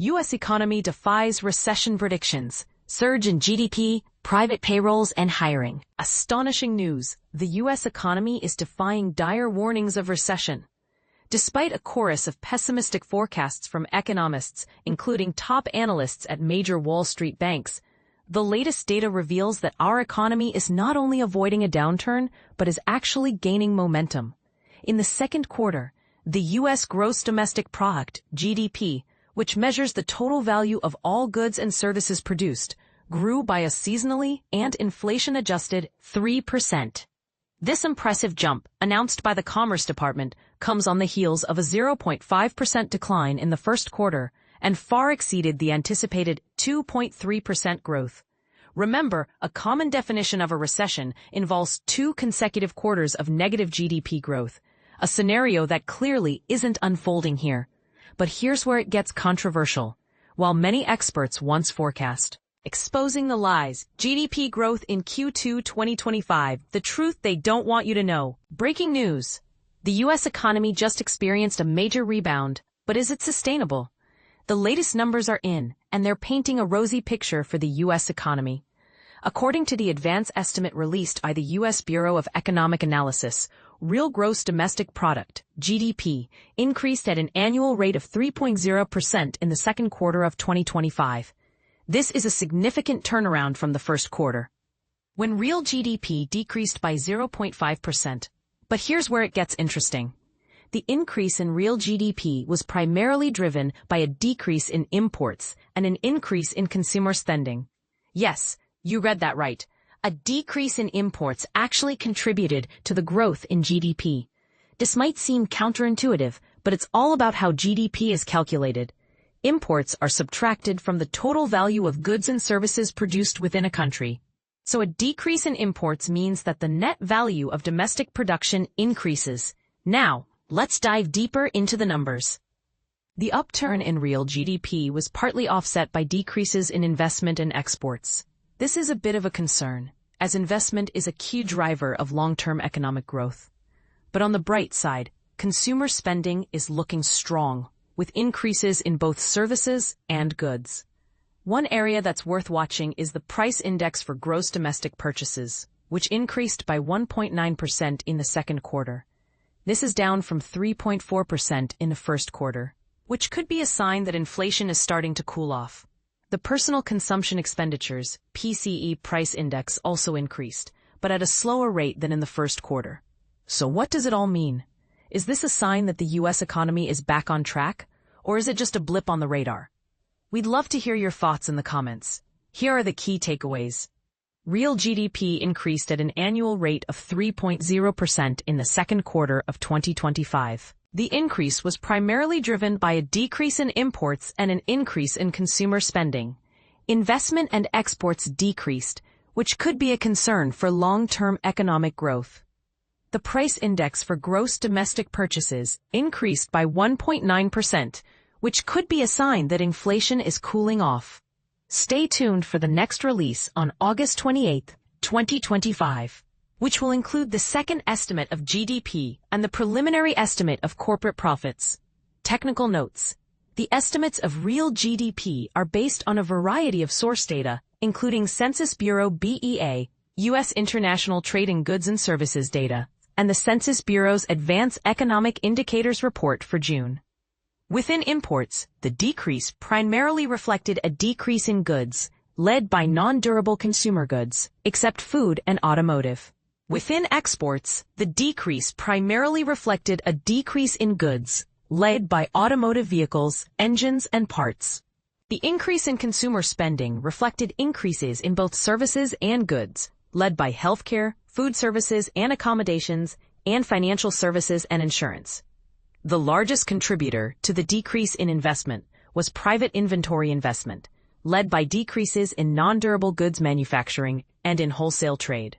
U.S. economy defies recession predictions. Surge in GDP, private payrolls, and hiring. Astonishing news. The U.S. economy is defying dire warnings of recession. Despite a chorus of pessimistic forecasts from economists, including top analysts at major Wall Street banks, the latest data reveals that our economy is not only avoiding a downturn, but is actually gaining momentum. In the second quarter, the U.S. gross domestic product, GDP, which measures the total value of all goods and services produced, grew by a seasonally and inflation-adjusted 3%. This impressive jump, announced by the Commerce Department, comes on the heels of a 0.5% decline in the first quarter and far exceeded the anticipated 2.3% growth. Remember, a common definition of a recession involves 2 consecutive quarters of negative GDP growth, a scenario that clearly isn't unfolding here. But here's where it gets controversial. While many experts once forecast exposing the lies, GDP growth in Q2 2025, the truth they don't want you to know. Breaking news. The U.S. economy just experienced a major rebound, but is it sustainable? The latest numbers are in, and they're painting a rosy picture for the U.S. economy. According to the advance estimate released by the U.S. Bureau of Economic Analysis, real gross domestic product, GDP, increased at an annual rate of 3.0% in the second quarter of 2025. This is a significant turnaround from the first quarter, when real GDP decreased by 0.5%. But here's where it gets interesting. The increase in real GDP was primarily driven by a decrease in imports and an increase in consumer spending. Yes, you read that right. A decrease in imports actually contributed to the growth in GDP. This might seem counterintuitive, but it's all about how GDP is calculated. Imports are subtracted from the total value of goods and services produced within a country. So a decrease in imports means that the net value of domestic production increases. Now, let's dive deeper into the numbers. The upturn in real GDP was partly offset by decreases in investment and exports. This is a bit of a concern, as investment is a key driver of long-term economic growth. But on the bright side, consumer spending is looking strong, with increases in both services and goods. One area that's worth watching is the price index for gross domestic purchases, which increased by 1.9% in the second quarter. This is down from 3.4% in the first quarter, which could be a sign that inflation is starting to cool off. The Personal Consumption Expenditures, PCE price index also increased, but at a slower rate than in the first quarter. So what does it all mean? Is this a sign that the U.S. economy is back on track, or is it just a blip on the radar? We'd love to hear your thoughts in the comments. Here are the key takeaways. Real GDP increased at an annual rate of 3.0% in the second quarter of 2025. The increase was primarily driven by a decrease in imports and an increase in consumer spending. Investment and exports decreased, which could be a concern for long-term economic growth. The price index for gross domestic purchases increased by 1.9%, which could be a sign that inflation is cooling off. Stay tuned for the next release on August 28, 2025, which will include the second estimate of GDP and the preliminary estimate of corporate profits. Technical notes. The estimates of real GDP are based on a variety of source data, including Census Bureau BEA, U.S. International Trade in Goods and Services data, and the Census Bureau's Advanced Economic Indicators Report for June. Within imports, the decrease primarily reflected a decrease in goods, led by non-durable consumer goods, except food and automotive. Within exports, the decrease primarily reflected a decrease in goods, led by automotive vehicles, engines, and parts. The increase in consumer spending reflected increases in both services and goods, led by healthcare, food services and accommodations, and financial services and insurance. The largest contributor to the decrease in investment was private inventory investment, led by decreases in non-durable goods manufacturing and in wholesale trade.